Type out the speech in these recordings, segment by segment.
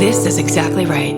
This is exactly right.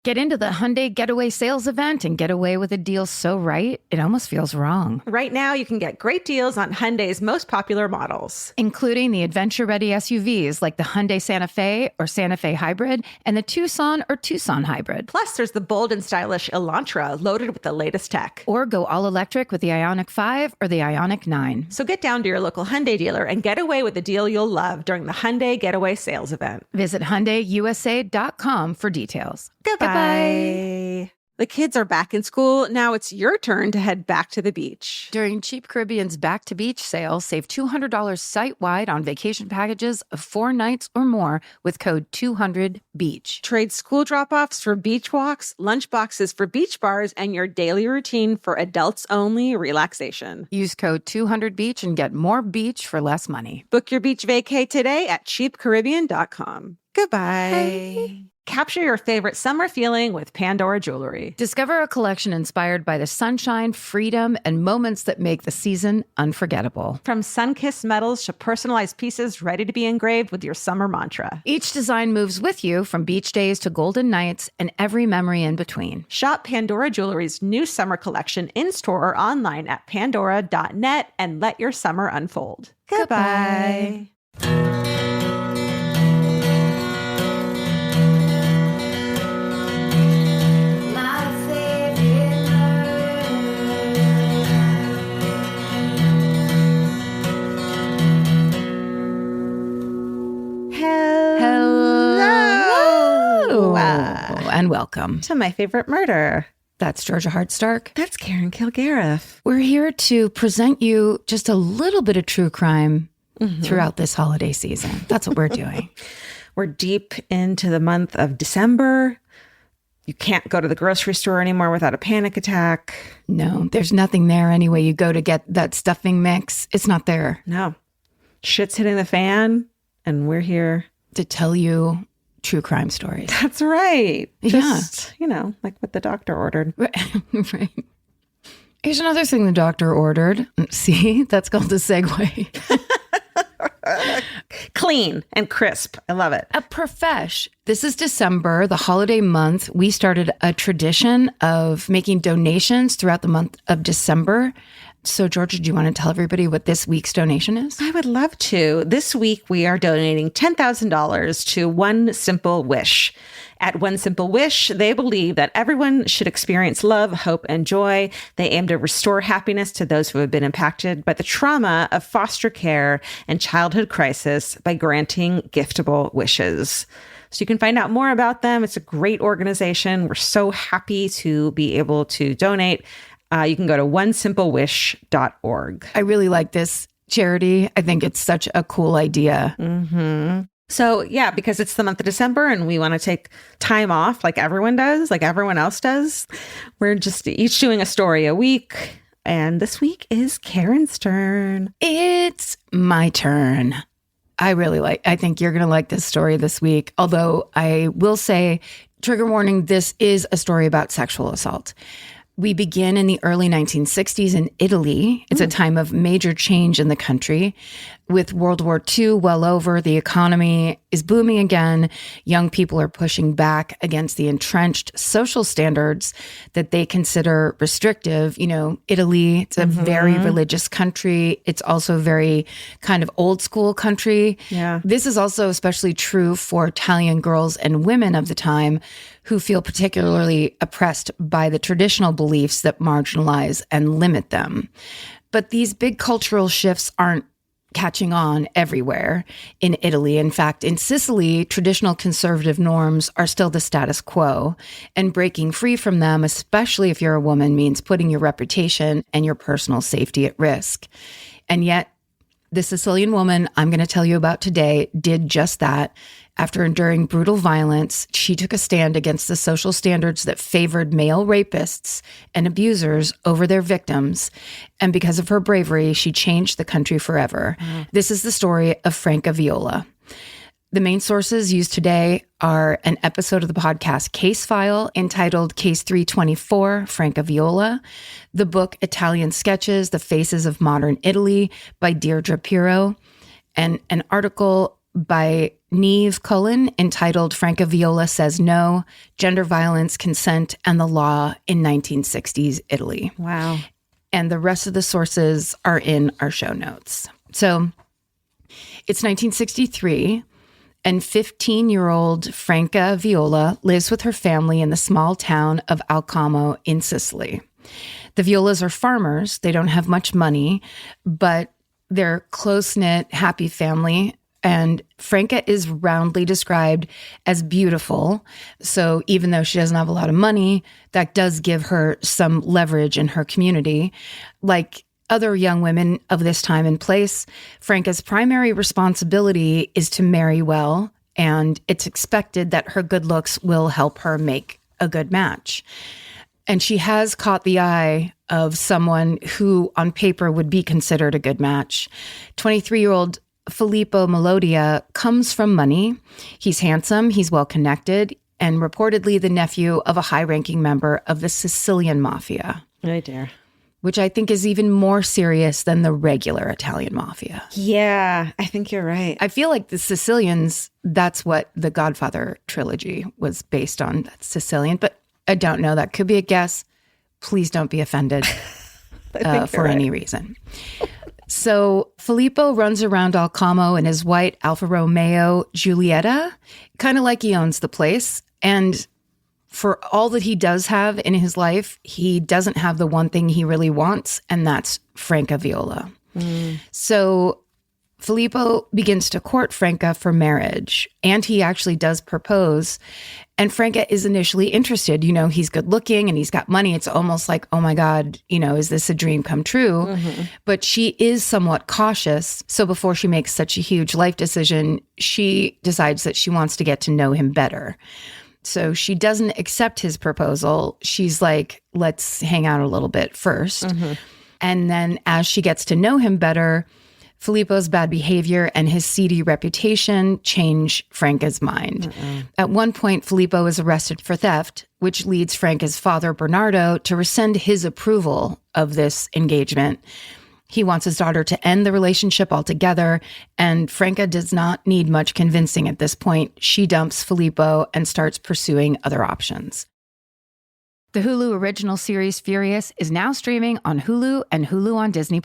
Get into the Hyundai Getaway Sales Event and get away with a deal so right, it almost feels wrong. Right now, you can get great deals on Hyundai's most popular models, including the adventure-ready SUVs like the Hyundai Santa Fe or Santa Fe Hybrid and the Tucson or Tucson Hybrid. Plus, there's the bold and stylish Elantra loaded with the latest tech. Or go all-electric with the Ioniq 5 or the Ioniq 9. So get down to your local Hyundai dealer and get away with a deal you'll love during the Hyundai Getaway Sales Event. Visit HyundaiUSA.com for details. Goodbye. The kids are back in school. Now it's your turn to head back to the beach. During Cheap Caribbean's Back to Beach sale, save $200 site-wide on vacation packages of 4 nights or more with code 200BEACH. Trade school drop-offs for beach walks, lunch boxes for beach bars, and your daily routine for adults-only relaxation. Use code 200BEACH and get more beach for less money. Book your beach vacay today at cheapcaribbean.com. Goodbye. Hey. Capture your favorite summer feeling with Pandora Jewelry. Discover a collection inspired by the sunshine, freedom, and moments that make the season unforgettable. From sun-kissed metals to personalized pieces ready to be engraved with your summer mantra. Each design moves with you from beach days to golden nights and every memory in between. Shop Pandora Jewelry's new summer collection in-store or online at pandora.net and let your summer unfold. Goodbye. And welcome to My Favorite Murder. That's Georgia Hardstark. That's Karen Kilgariff. We're here to present you just a little bit of true crime throughout this holiday season. That's what we're doing. We're deep into the month of December. You can't go to the grocery store anymore without a panic attack. No, there's nothing there anyway. You go to get that stuffing mix. It's not there. No. Shit's hitting the fan, and we're here to tell you true crime stories. That's right. Just, like what the doctor ordered. Right. Here's another thing the doctor ordered. See, that's called a segue. Clean and crisp. I love it. A profesh. This is December, the holiday month. We started a tradition of making donations throughout the month of December. So, Georgia, do you want to tell everybody what this week's donation is? I would love to. This week, we are donating $10,000 to One Simple Wish. At One Simple Wish, they believe that everyone should experience love, hope, and joy. They aim to restore happiness to those who have been impacted by the trauma of foster care and childhood crisis by granting giftable wishes. So you can find out more about them. It's a great organization. We're so happy to be able to donate. You can go to onesimplewish.org. I really like this charity. I think it's such a cool idea. Mm-hmm. So, yeah, because it's the month of December and we want to take time off like everyone does, like everyone else does. We're just each doing a story a week. And this week is Karen's turn. It's my turn. I think you're going to like this story this week. Although I will say, trigger warning, this is a story about sexual assault. We begin in the early 1960s in Italy. It's a time of major change in the country. With World War II well over, the economy is booming again. Young people are pushing back against the entrenched social standards that they consider restrictive. Italy, it's a very religious country. It's also a very kind of old school country. Yeah. This is also especially true for Italian girls and women of the time who feel particularly oppressed by the traditional beliefs that marginalize and limit them. But these big cultural shifts aren't catching on everywhere in Italy. In fact, in Sicily, traditional conservative norms are still the status quo, and breaking free from them, especially if you're a woman, means putting your reputation and your personal safety at risk. And yet, the Sicilian woman I'm going to tell you about today did just that. After enduring brutal violence, she took a stand against the social standards that favored male rapists and abusers over their victims. And because of her bravery, she changed the country forever. This is the story of Franca Viola. The main sources used today are an episode of the podcast Case File entitled Case 324, Franca Viola, the book Italian Sketches, The Faces of Modern Italy by Deirdre Pirro, and an article by Neve Cullen entitled Franca Viola Says No, Gender Violence, Consent, and the Law in 1960s Italy. Wow. And the rest of the sources are in our show notes. So it's 1963, and 15-year-old Franca Viola lives with her family in the small town of Alcamo in Sicily. The Violas are farmers. They don't have much money, but they're close-knit, happy family. And Franca is roundly described as beautiful. So even though she doesn't have a lot of money, that does give her some leverage in her community. Like other young women of this time and place, Franca's primary responsibility is to marry well, and it's expected that her good looks will help her make a good match. And she has caught the eye of someone who on paper would be considered a good match. 23-year-old Filippo Melodia comes from money. He's handsome, he's well-connected, and reportedly the nephew of a high-ranking member of the Sicilian mafia. Oh, dear. Which I think is even more serious than the regular Italian mafia. Yeah, I think you're right. I feel like the Sicilians, that's what the Godfather trilogy was based on. That's Sicilian, but I don't know. That could be a guess. Please don't be offended for any reason. So Filippo runs around Alcamo in his white Alfa Romeo Giulietta, kind of like he owns the place. And for all that he does have in his life, he doesn't have the one thing he really wants, and that's Franca Viola. So Filippo begins to court Franca for marriage, and he actually does propose. And Franca is initially interested. You know, he's good looking and he's got money. It's almost like, oh my God, you know, is this a dream come true? Mm-hmm. But she is somewhat cautious. So before she makes such a huge life decision, she decides that she wants to get to know him better. So she doesn't accept his proposal. She's like, let's hang out a little bit first. Mm-hmm. And then as she gets to know him better, Filippo's bad behavior and his seedy reputation change Franca's mind. Mm-mm. At one point, Filippo is arrested for theft, which leads Franca's father, Bernardo, to rescind his approval of this engagement. He wants his daughter to end the relationship altogether, and Franca does not need much convincing at this point. She dumps Filippo and starts pursuing other options. The Hulu original series Furious is now streaming on Hulu and Hulu on Disney+.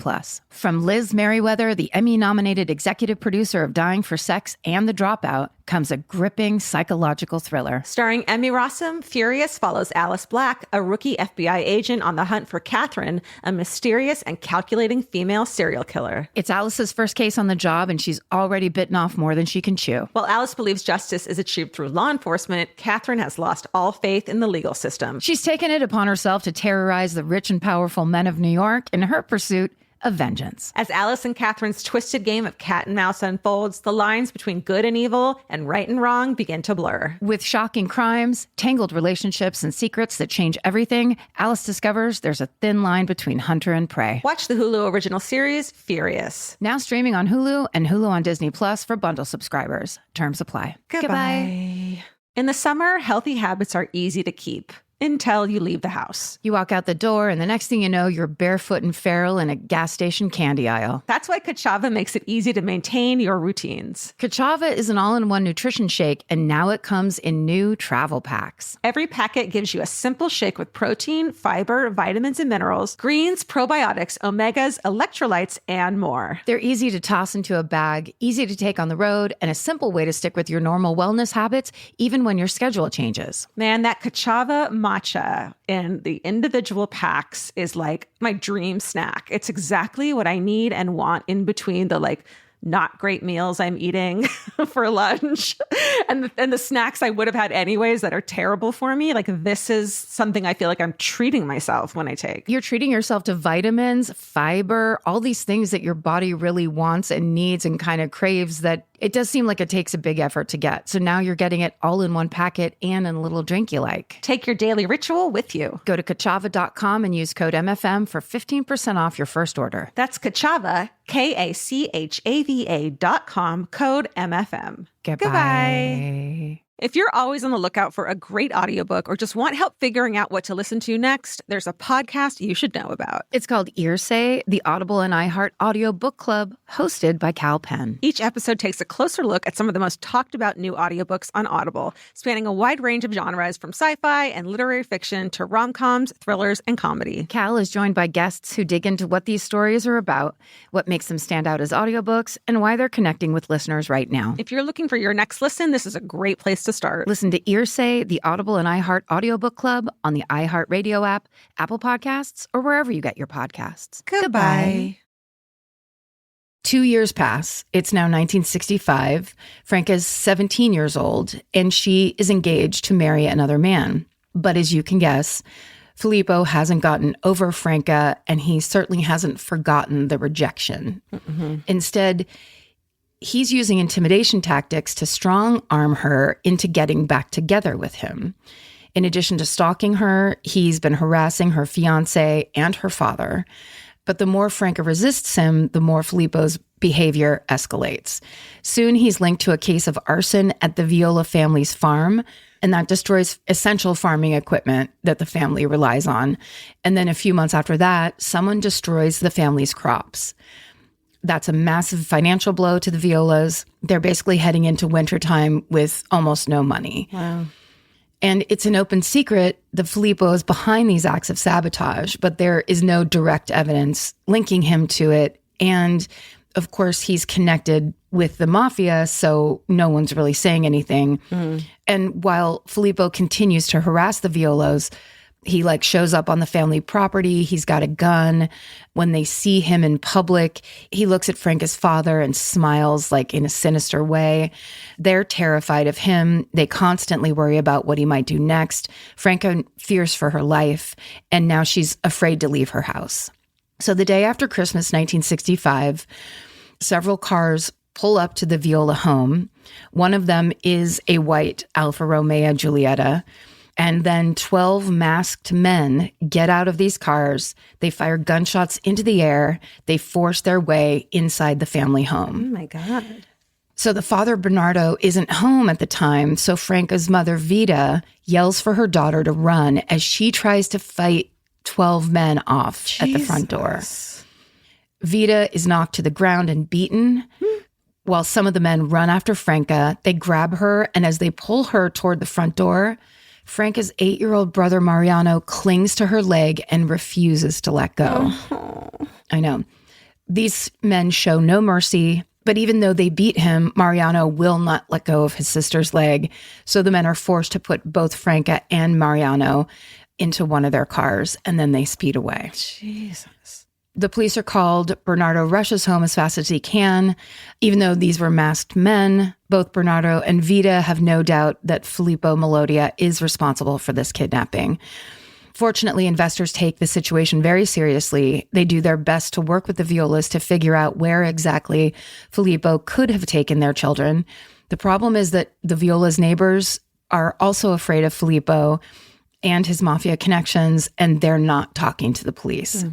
From Liz Merriweather, the Emmy-nominated executive producer of Dying for Sex and The Dropout, comes a gripping psychological thriller. Starring Emmy Rossum, Furious follows Alice Black, a rookie FBI agent on the hunt for Catherine, a mysterious and calculating female serial killer. It's Alice's first case on the job, and she's already bitten off more than she can chew. While Alice believes justice is achieved through law enforcement, Catherine has lost all faith in the legal system. She's taken it upon herself to terrorize the rich and powerful men of New York in her pursuit of vengeance. As Alice and Catherine's twisted game of cat and mouse unfolds, the lines between good and evil and right and wrong begin to blur. With shocking crimes, tangled relationships, and secrets that change everything, Alice discovers there's a thin line between hunter and prey. Watch the Hulu original series, Furious. Now streaming on Hulu and Hulu on Disney Plus for bundle subscribers. Terms apply. Goodbye. In the summer, healthy habits are easy to keep. Until you leave the house. You walk out the door, and the next thing you know, you're barefoot and feral in a gas station candy aisle. That's why Kachava makes it easy to maintain your routines. Kachava is an all-in-one nutrition shake, and now it comes in new travel packs. Every packet gives you a simple shake with protein, fiber, vitamins and minerals, greens, probiotics, omegas, electrolytes, and more. They're easy to toss into a bag, easy to take on the road, and a simple way to stick with your normal wellness habits, even when your schedule changes. Man, that Kachava matcha in the individual packs is like my dream snack. It's exactly what I need and want in between the not great meals I'm eating for lunch and the snacks I would have had anyways that are terrible for me. Like, this is something I feel like I'm treating myself when I take. You're treating yourself to vitamins, fiber, all these things that your body really wants and needs and kind of craves that it does seem like it takes a big effort to get. So now you're getting it all in one packet and in a little drink you like. Take your daily ritual with you. Go to Kachava.com and use code MFM for 15% off your first order. That's Kachava, KACHAVA.com, code MFM. Goodbye. If you're always on the lookout for a great audiobook or just want help figuring out what to listen to next, there's a podcast you should know about. It's called Earsay, the Audible and iHeart Audio Book Club, hosted by Cal Penn. Each episode takes a closer look at some of the most talked about new audiobooks on Audible, spanning a wide range of genres from sci-fi and literary fiction to rom-coms, thrillers, and comedy. Cal is joined by guests who dig into what these stories are about, what makes them stand out as audiobooks, and why they're connecting with listeners right now. If you're looking for your next listen, this is a great place to start. Listen to Earsay, the Audible and iHeart Audiobook Club on the iHeartRadio app, Apple Podcasts, or wherever you get your podcasts. Goodbye. 2 years pass. It's now 1965. Franca's 17 years old, and she is engaged to marry another man. But as you can guess, Filippo hasn't gotten over Franca, and he certainly hasn't forgotten the rejection. Instead, he's using intimidation tactics to strong-arm her into getting back together with him. In addition to stalking her, he's been harassing her fiancé and her father. But the more Franca resists him, the more Filippo's behavior escalates. Soon, he's linked to a case of arson at the Viola family's farm, and that destroys essential farming equipment that the family relies on. And then a few months after that, someone destroys the family's crops. That's a massive financial blow to the Violas. They're basically heading into wintertime with almost no money. Wow. And it's an open secret that Filippo is behind these acts of sabotage, but there is no direct evidence linking him to it. And of course, he's connected with the mafia, so no one's really saying anything. And while Filippo continues to harass the Violas, he shows up on the family property. He's got a gun. When they see him in public, he looks at Franca's father and smiles in a sinister way. They're terrified of him. They constantly worry about what he might do next. Franca fears for her life, and now she's afraid to leave her house. So the day after Christmas, 1965, several cars pull up to the Viola home. One of them is a white Alfa Romeo Giulietta. And then 12 masked men get out of these cars. They fire gunshots into the air. They force their way inside the family home. Oh, my God. So the father, Bernardo, isn't home at the time. So Franca's mother, Vita, yells for her daughter to run as she tries to fight 12 men off at the front door. Vita is knocked to the ground and beaten. While some of the men run after Franca, they grab her. And as they pull her toward the front door, Franca's 8-year-old brother, Mariano, clings to her leg and refuses to let go. I know. These men show no mercy, but even though they beat him, Mariano will not let go of his sister's leg. So the men are forced to put both Franca and Mariano into one of their cars, and then they speed away. Jesus. The police are called. Bernardo rushes home as fast as he can. Even though these were masked men, both Bernardo and Vita have no doubt that Filippo Melodia is responsible for this kidnapping. Fortunately, investors take the situation very seriously. They do their best to work with the Violas to figure out where exactly Filippo could have taken their children. The problem is that the Viola's neighbors are also afraid of Filippo and his mafia connections, and they're not talking to the police.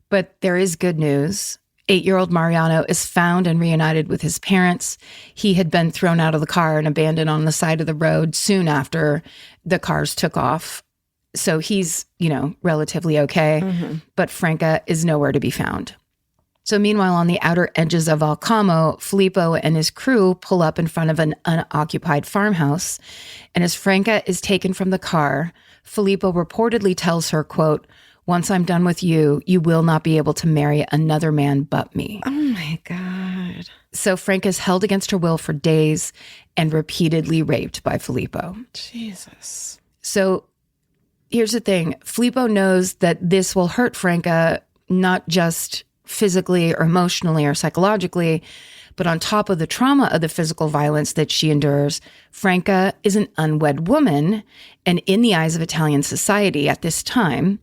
But there is good news. 8-year-old Mariano is found and reunited with his parents. He had been thrown out of the car and abandoned on the side of the road soon after the cars took off. So he's, relatively okay. But Franca is nowhere to be found. So meanwhile, on the outer edges of Alcamo, Filippo and his crew pull up in front of an unoccupied farmhouse. And as Franca is taken from the car, Filippo reportedly tells her, quote, "Once I'm done with you, you will not be able to marry another man but me." Oh, my God. So Franca is held against her will for days and repeatedly raped by Filippo. Jesus. So here's the thing. Filippo knows that this will hurt Franca, not just physically or emotionally or psychologically, but on top of the trauma of the physical violence that she endures, Franca is an unwed woman. And in the eyes of Italian society at this time,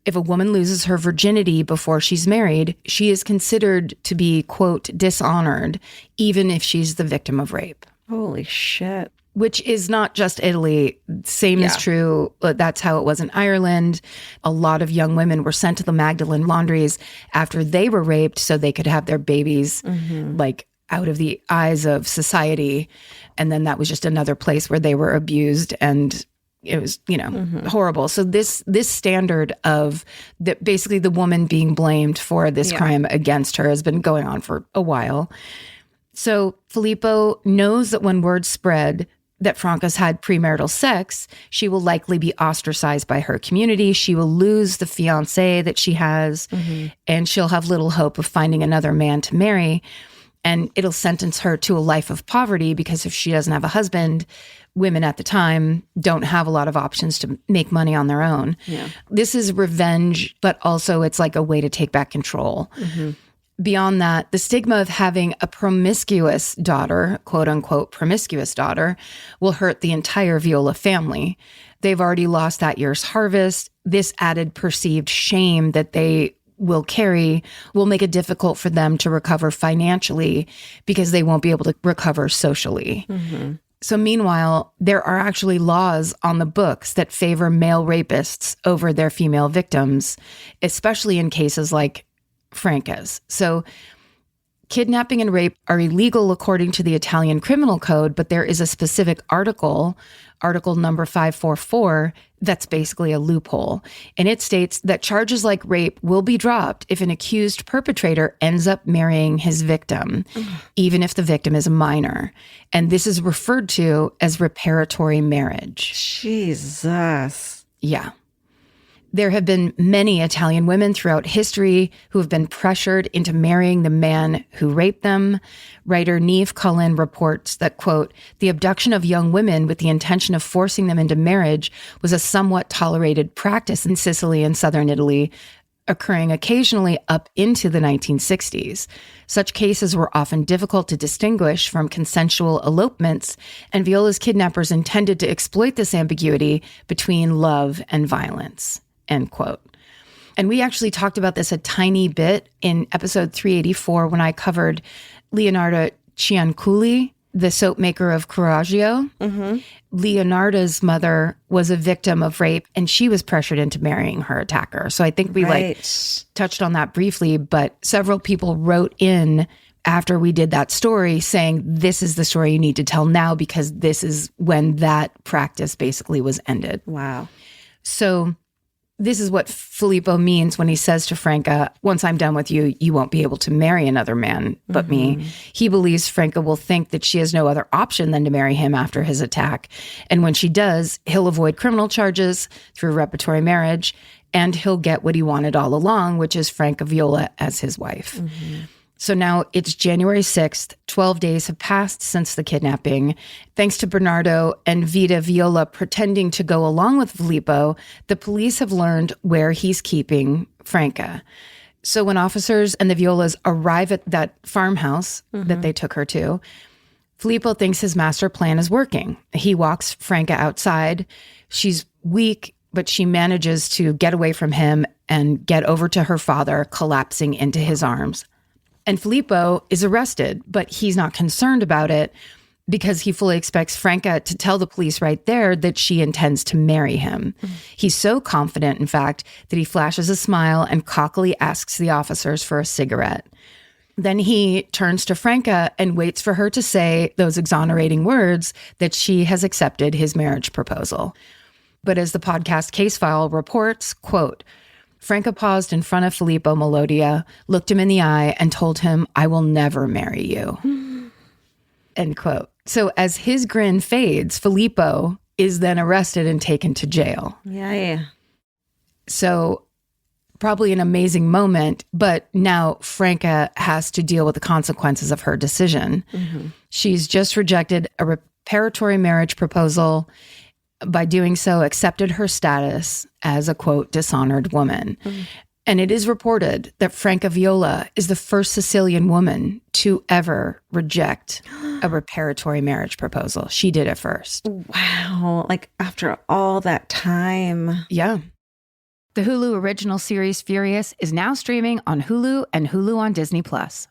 if a woman loses her virginity before she's married, she is considered to be, quote, dishonored, even if she's the victim of rape. Holy shit. Which is not just Italy. Same is true. That's how it was in Ireland. A lot of young women were sent to the Magdalene laundries after they were raped so they could have their babies, out of the eyes of society. And then that was just another place where they were abused, and it was, horrible. So this standard of basically the woman being blamed for this crime against her has been going on for a while. So Filippo knows that when word spread that Franca's had premarital sex, she will likely be ostracized by her community. She will lose the fiancé that she has, and she'll have little hope of finding another man to marry. And it'll sentence her to a life of poverty, because if she doesn't have a husband, women at the time don't have a lot of options to make money on their own. Yeah. This is revenge, but also it's like a way to take back control. Beyond that, the stigma of having a promiscuous daughter, quote unquote, promiscuous daughter, will hurt the entire Viola family. They've already lost that year's harvest. This added perceived shame that they will carry will make it difficult for them to recover financially, because they won't be able to recover socially. So meanwhile, there are actually laws on the books that favor male rapists over their female victims, especially in cases like Franca's. So kidnapping and rape are illegal according to the Italian Criminal Code, but there is a specific article number 544, that's basically a loophole. And it states that charges like rape will be dropped if an accused perpetrator ends up marrying his victim, even if the victim is a minor. And this is referred to as reparatory marriage. Jesus. Yeah. There have been many Italian women throughout history who have been pressured into marrying the man who raped them. Writer Niamh Cullen reports that, quote, the abduction of young women with the intention of forcing them into marriage was a somewhat tolerated practice in Sicily and southern Italy, occurring occasionally up into the 1960s. Such cases were often difficult to distinguish from consensual elopements, and Viola's kidnappers intended to exploit this ambiguity between love and violence. End quote. And we actually talked about this a tiny bit in episode 384 when I covered Leonarda Cianculi, the soap maker of Coraggio. Leonarda's mother was a victim of rape, and she was pressured into marrying her attacker. So I think we touched on that briefly, but several people wrote in after we did that story saying, this is the story you need to tell now, because this is when that practice basically was ended. Wow. So this is what Filippo means when he says to Franca, once I'm done with you, you won't be able to marry another man but me. He believes Franca will think that she has no other option than to marry him after his attack. And when she does, he'll avoid criminal charges through reparatory marriage, and he'll get what he wanted all along, which is Franca Viola as his wife. So now it's January 6th. 12 days have passed since the kidnapping. Thanks to Bernardo and Vita Viola pretending to go along with Filippo, the police have learned where he's keeping Franca. So when officers and the Violas arrive at that farmhouse that they took her to, Filippo thinks his master plan is working. He walks Franca outside. She's weak, but she manages to get away from him and get over to her father, collapsing into his arms. And Filippo is arrested, but he's not concerned about it because he fully expects Franca to tell the police right there that she intends to marry him. He's so confident, in fact, that he flashes a smile and cockily asks the officers for a cigarette. Then he turns to Franca and waits for her to say those exonerating words that she has accepted his marriage proposal. But as the podcast case file reports, quote, Franca paused in front of Filippo Melodia, looked him in the eye, and told him, I will never marry you. End quote. So as his grin fades, Filippo is then arrested and taken to jail. Yeah. So probably an amazing moment, but now Franca has to deal with the consequences of her decision. She's just rejected a reparatory marriage proposal. By doing so, accepted her status as a, quote, dishonored woman. And it is reported that Franca Viola is the first Sicilian woman to ever reject a reparatory marriage proposal. She did it first. Wow. Like after all that time. Yeah. The Hulu original series Furious is now streaming on Hulu and Hulu on Disney+.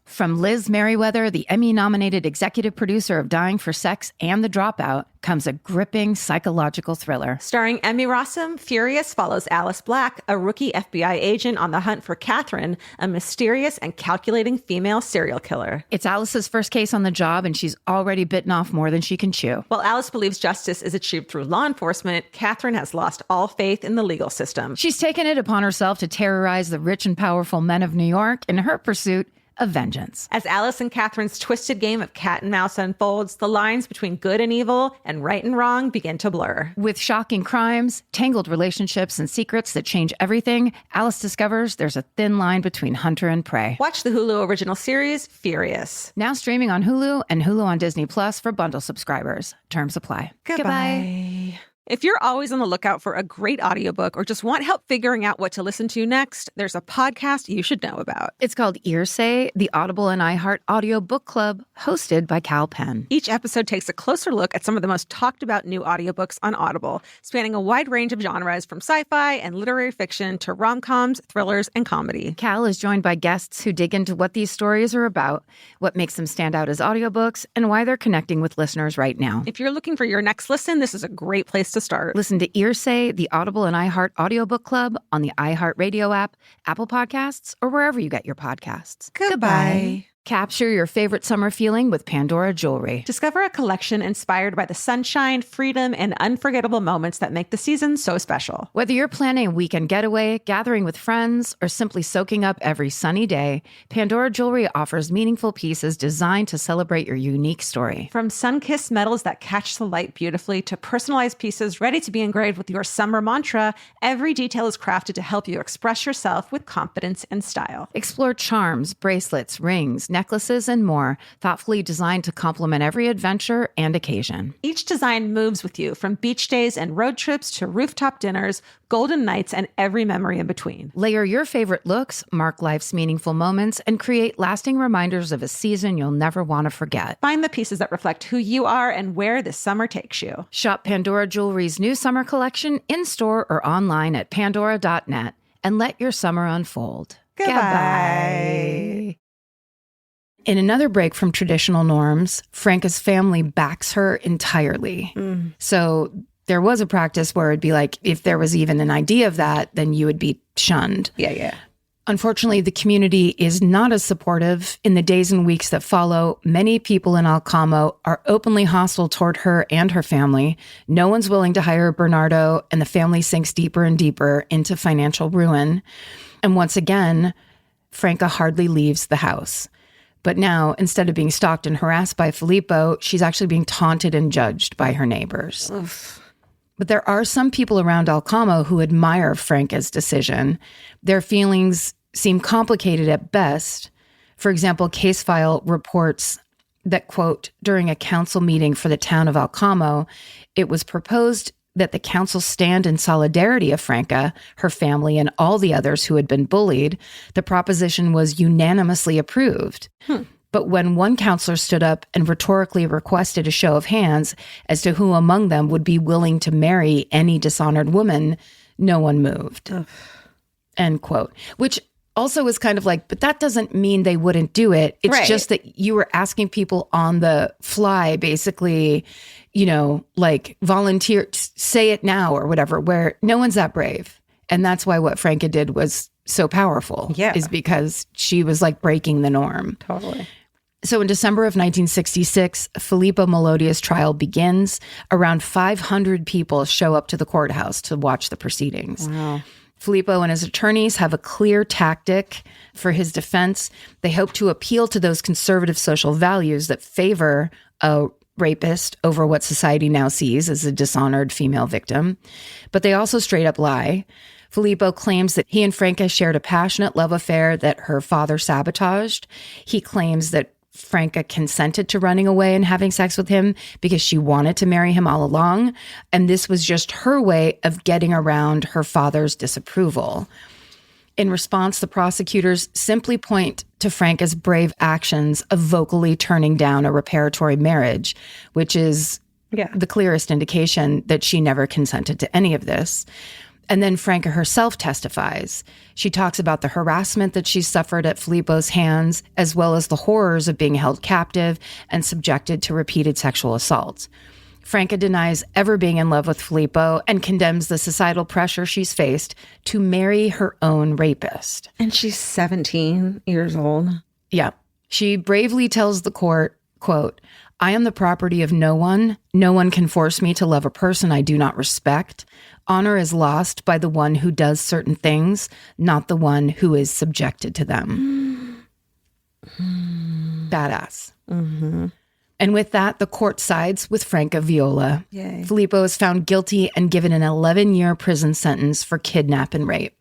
From Liz Merriweather, the Emmy-nominated executive producer of Dying for Sex and The Dropout, comes a gripping psychological thriller. Starring Emmy Rossum, Furious follows Alice Black, a rookie FBI agent on the hunt for Catherine, a mysterious and calculating female serial killer. It's Alice's first case on the job, and she's already bitten off more than she can chew. While Alice believes justice is achieved through law enforcement, Catherine has lost all faith in the legal system. She's taken it upon herself to terrorize the rich and powerful men of New York in her pursuit of vengeance. As Alice and Catherine's twisted game of cat and mouse unfolds, the lines between good and evil and right and wrong begin to blur. With shocking crimes, tangled relationships, and secrets that change everything, Alice discovers there's a thin line between hunter and prey. Watch the Hulu original series, Furious. Now streaming on Hulu and Hulu on Disney Plus for bundle subscribers. Terms apply. Goodbye. If you're always on the lookout for a great audiobook or just want help figuring out what to listen to next, there's a podcast you should know about. It's called Earsay, the Audible and iHeart Audio Book Club, hosted by Cal Penn. Each episode takes a closer look at some of the most talked about new audiobooks on Audible, spanning a wide range of genres from sci-fi and literary fiction to rom-coms, thrillers, and comedy. Cal is joined by guests who dig into what these stories are about, what makes them stand out as audiobooks, and why they're connecting with listeners right now. If you're looking for your next listen, this is a great place to start. Listen to Earsay, the Audible and iHeart Audiobook Club on the iHeartRadio app, Apple Podcasts, or wherever you get your podcasts. Goodbye. Capture your favorite summer feeling with Pandora Jewelry. Discover a collection inspired by the sunshine, freedom, and unforgettable moments that make the season so special. Whether you're planning a weekend getaway, gathering with friends, or simply soaking up every sunny day, Pandora Jewelry offers meaningful pieces designed to celebrate your unique story. From sun-kissed metals that catch the light beautifully to personalized pieces ready to be engraved with your summer mantra, every detail is crafted to help you express yourself with confidence and style. Explore charms, bracelets, rings, necklaces, and more, thoughtfully designed to complement every adventure and occasion. Each design moves with you, from beach days and road trips to rooftop dinners, golden nights, and every memory in between. Layer your favorite looks, mark life's meaningful moments, and create lasting reminders of a season you'll never want to forget. Find the pieces that reflect who you are and where this summer takes you. Shop Pandora Jewelry's new summer collection in-store or online at pandora.net and let your summer unfold. Goodbye. In another break from traditional norms, Franca's family backs her entirely. So there was a practice where it'd be like, if there was even an idea of that, then you would be shunned. Yeah. Unfortunately, the community is not as supportive. In the days and weeks that follow, many people in Alcamo are openly hostile toward her and her family. No one's willing to hire Bernardo, and the family sinks deeper and deeper into financial ruin. And once again, Franca hardly leaves the house. But now, instead of being stalked and harassed by Filippo, she's actually being taunted and judged by her neighbors. Oof. But there are some people around Alcamo who admire Franca's decision. Their feelings seem complicated at best. For example, Case File reports that, quote, during a council meeting for the town of Alcamo, it was proposed that the council stand in solidarity of Franca, her family, and all the others who had been bullied. The proposition was unanimously approved. But when one counselor stood up and rhetorically requested a show of hands as to who among them would be willing to marry any dishonored woman, no one moved. End quote. Which also is kind of like, but that doesn't mean they wouldn't do it. It's just that you were asking people on the fly, basically, you know, like volunteer, say it now or whatever, where no one's that brave. And that's why what Franca did was so powerful. Yeah. Is because she was like breaking the norm. Totally. So in December of 1966, Filippo Melodia's trial begins. Around 500 people show up to the courthouse to watch the proceedings. Wow. Filippo and his attorneys have a clear tactic for his defense. They hope to appeal to those conservative social values that favor a rapist over what society now sees as a dishonored female victim. But they also straight up lie. Filippo claims that he and Franca shared a passionate love affair that her father sabotaged. He claims that Franca consented to running away and having sex with him because she wanted to marry him all along. And this was just her way of getting around her father's disapproval. In response, the prosecutors simply point to Franca's brave actions of vocally turning down a reparatory marriage, which is the clearest indication that she never consented to any of this. And then Franca herself testifies. She talks about the harassment that she suffered at Filippo's hands, as well as the horrors of being held captive and subjected to repeated sexual assaults. Franca denies ever being in love with Filippo and condemns the societal pressure she's faced to marry her own rapist. And she's 17 years old. Yeah. She bravely tells the court, quote, I am the property of no one. No one can force me to love a person I do not respect. Honor is lost by the one who does certain things, not the one who is subjected to them. Badass. Mm-hmm. And with that, the court sides with Franca Viola. Yay. Filippo is found guilty and given an 11-year prison sentence for kidnap and rape.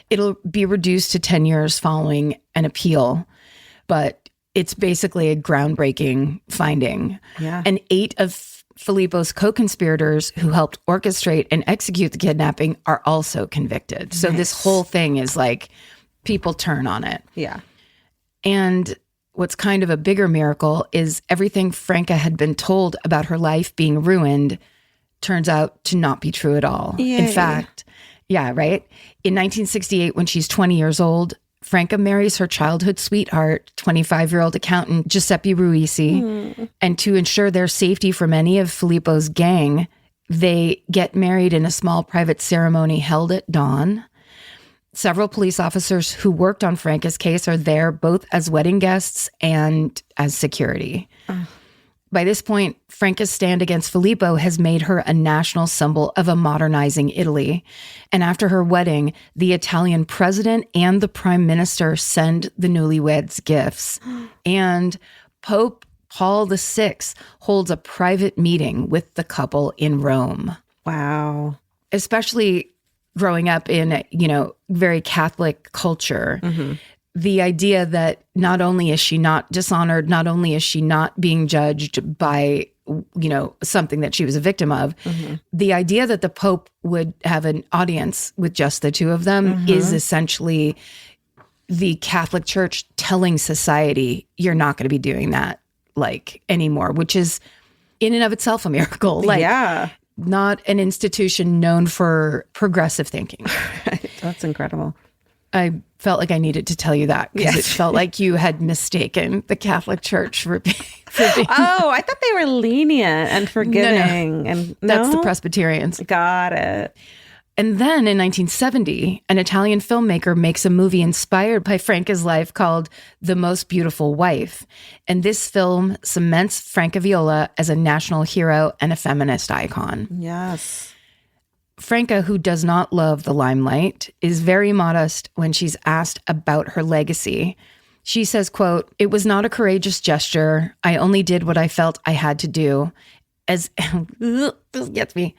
It'll be reduced to 10 years following an appeal, but it's basically a groundbreaking finding. Yeah. And 8 of Filippo's co-conspirators who helped orchestrate and execute the kidnapping are also convicted. So this whole thing is like, people turn on it. Yeah. And what's kind of a bigger miracle is everything Franca had been told about her life being ruined turns out to not be true at all. Yay. In fact, yeah, right? In 1968, when she's 20 years old, Franca marries her childhood sweetheart, 25-year-old accountant Giuseppe Ruisi. And to ensure their safety from any of Filippo's gang, they get married in a small private ceremony held at dawn. Several police officers who worked on Franca's case are there both as wedding guests and as security. By this point, Franca's stand against Filippo has made her a national symbol of a modernizing Italy. And after her wedding, the Italian president and the prime minister send the newlyweds gifts. And Pope Paul VI holds a private meeting with the couple in Rome. Wow. Especially growing up in, very Catholic culture, the idea that not only is she not dishonored, not only is she not being judged by, something that she was a victim of, the idea that the Pope would have an audience with just the two of them is essentially the Catholic Church telling society, you're not going to be doing that anymore, which is in and of itself a miracle. Yeah. Not an institution known for progressive thinking. That's incredible. I felt like I needed to tell you that because it felt like you had mistaken the Catholic Church for being. Oh, I thought they were lenient and forgiving. And that's the Presbyterians. Got it. And then in 1970, an Italian filmmaker makes a movie inspired by Franca's life called The Most Beautiful Wife. And this film cements Franca Viola as a national hero and a feminist icon. Yes. Franca, who does not love the limelight, is very modest when she's asked about her legacy. She says, quote, "It was not a courageous gesture. I only did what I felt I had to do. This gets me.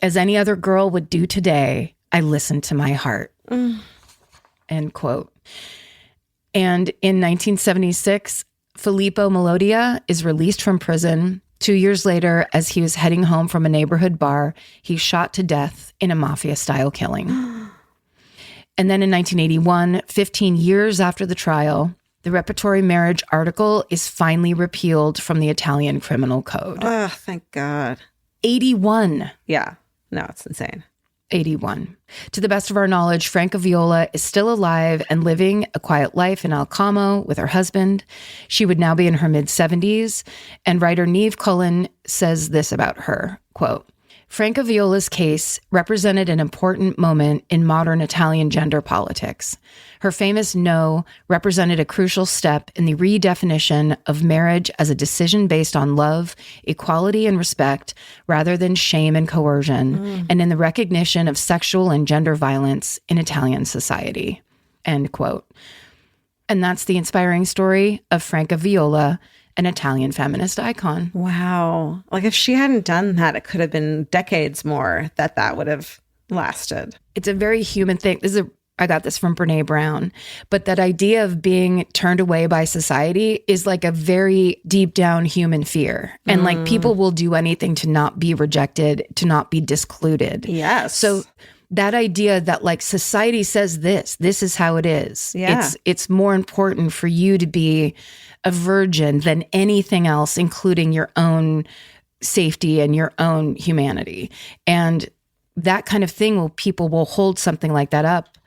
As any other girl would do today, I listened to my heart." End quote. And in 1976, Filippo Melodia is released from prison. 2 years later, as he was heading home from a neighborhood bar, he's shot to death in a mafia-style killing. And then in 1981, 15 years after the trial, the repertory marriage article is finally repealed from the Italian criminal code. Oh, thank God. 81. Yeah. No, it's insane. 81. To the best of our knowledge, Franca Viola is still alive and living a quiet life in Alcamo with her husband. She would now be in her mid-70s. And writer Neve Cullen says this about her, quote, "Franca Viola's case represented an important moment in modern Italian gender politics. Her famous no represented a crucial step in the redefinition of marriage as a decision based on love, equality, and respect, rather than shame and coercion, and in the recognition of sexual and gender violence in Italian society." End quote. And that's the inspiring story of Franca Viola, an Italian feminist icon. Wow. Like if she hadn't done that, it could have been decades more that would have lasted. It's a very human thing. I got this from Brene Brown, but that idea of being turned away by society is like a very deep down human fear. And like people will do anything to not be rejected, to not be discluded. Yes. So that idea that like society says this is how it is. Yeah. It's more important for you to be a virgin than anything else, including your own safety and your own humanity. And that kind of thing people will hold something like that up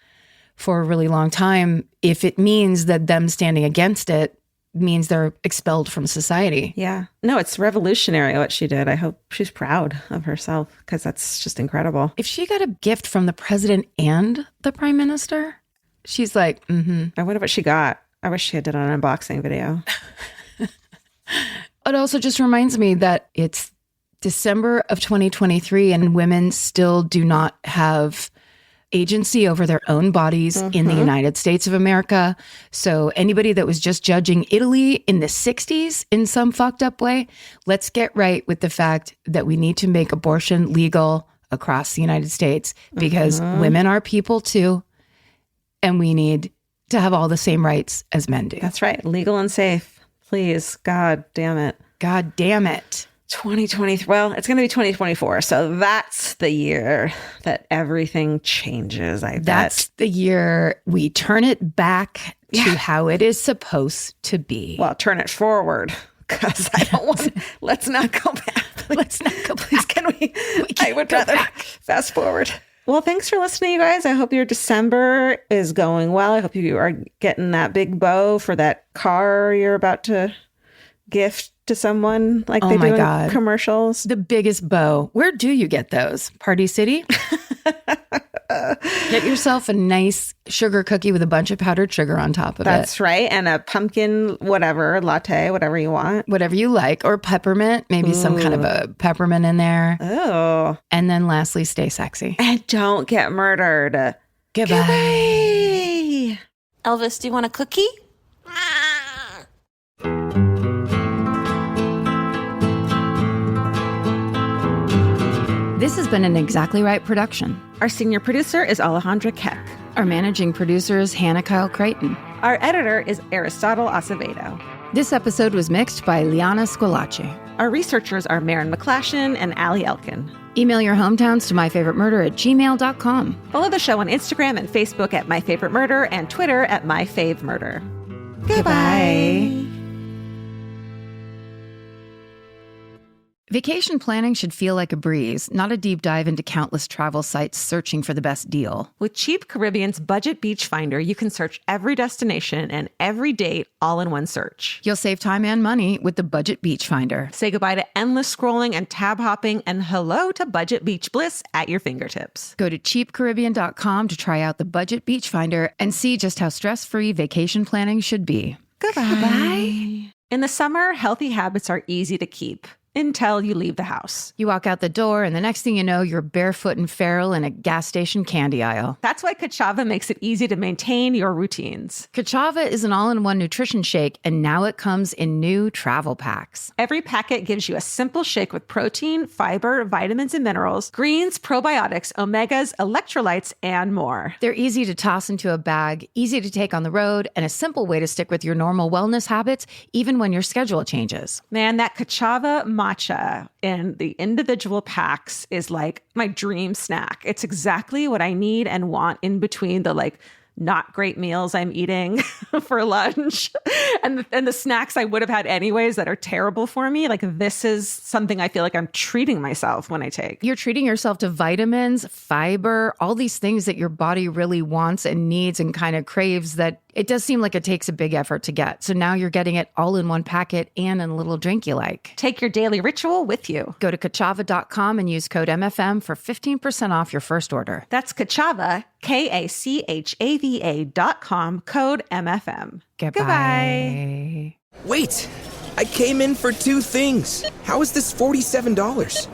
for a really long time if it means that them standing against it means they're expelled from society. Yeah. No, it's revolutionary what she did. I hope she's proud of herself because that's just incredible. If she got a gift from the president and the prime minister, she's like, I wonder what she got. I wish she had done an unboxing video. It also just reminds me that it's December of 2023 and women still do not have agency over their own bodies in the United States of America. So anybody that was just judging Italy in the 60s in some fucked up way, let's get right with the fact that we need to make abortion legal across the United States because women are people too, and we need to have all the same rights as men do. That's right. Legal and safe. Please. God damn it. God damn it. 2023. Well, it's going to be 2024. So that's the year that everything changes. That's the year we turn it back to how it is supposed to be. Well, turn it forward because I don't want to. Let's not go back. Let's not go back. Can we? I would rather fast forward. Well, thanks for listening, you guys. I hope your December is going well. I hope you are getting that big bow for that car you're about to gift to someone like they do in commercials. The biggest bow. Where do you get those? Party City? Get yourself a nice sugar cookie with a bunch of powdered sugar on top of it. That's right. And a pumpkin, whatever, latte, whatever you want. Whatever you like. Or peppermint. Maybe some kind of a peppermint in there. Oh. And then lastly, stay sexy. And don't get murdered. Goodbye. Elvis, do you want a cookie? This has been an Exactly Right production. Our senior producer is Alejandra Keck. Our managing producer is Hannah Kyle Creighton. Our editor is Aristotle Acevedo. This episode was mixed by Liana Squillace. Our researchers are Maren McClashin and Allie Elkin. Email your hometowns to myfavoritemurder@gmail.com. Follow the show on Instagram and Facebook at myfavoritemurder and Twitter at myfavemurder. Goodbye. Vacation planning should feel like a breeze, not a deep dive into countless travel sites searching for the best deal. With Cheap Caribbean's Budget Beach Finder, you can search every destination and every date all in one search. You'll save time and money with the Budget Beach Finder. Say goodbye to endless scrolling and tab hopping and hello to Budget Beach Bliss at your fingertips. Go to cheapcaribbean.com to try out the Budget Beach Finder and see just how stress-free vacation planning should be. Goodbye. In the summer, healthy habits are easy to keep. Until you leave the house. You walk out the door, and the next thing you know, you're barefoot and feral in a gas station candy aisle. That's why Kachava makes it easy to maintain your routines. Kachava is an all-in-one nutrition shake, and now it comes in new travel packs. Every packet gives you a simple shake with protein, fiber, vitamins and minerals, greens, probiotics, omegas, electrolytes, and more. They're easy to toss into a bag, easy to take on the road, and a simple way to stick with your normal wellness habits, even when your schedule changes. Man, that Kachava matcha in the individual packs is like my dream snack. It's exactly what I need and want in between the not great meals I'm eating for lunch and the snacks I would have had anyways that are terrible for me. Like this is something I feel like I'm treating myself when I take. You're treating yourself to vitamins, fiber, all these things that your body really wants and needs and kind of craves that it does seem like it takes a big effort to get. So now you're getting it all in one packet and in a little drink you like. Take your daily ritual with you. Go to Kachava.com and use code MFM for 15% off your first order. That's Kachava, KACHAVA.com, code MFM. Goodbye. Wait, I came in for two things. How is this $47?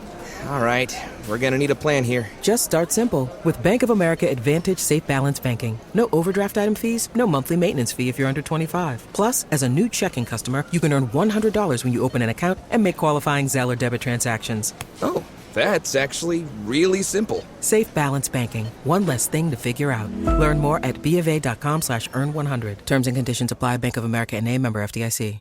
All right, we're gonna need a plan here. Just start simple. With Bank of America Advantage Safe Balance Banking. No overdraft item fees, no monthly maintenance fee if you're under 25. Plus, as a new checking customer, you can earn $100 when you open an account and make qualifying Zelle or debit transactions. Oh, that's actually really simple. Safe Balance Banking. One less thing to figure out. Learn more at bofA.com/earn100. Terms and conditions apply. Bank of America NA, member FDIC.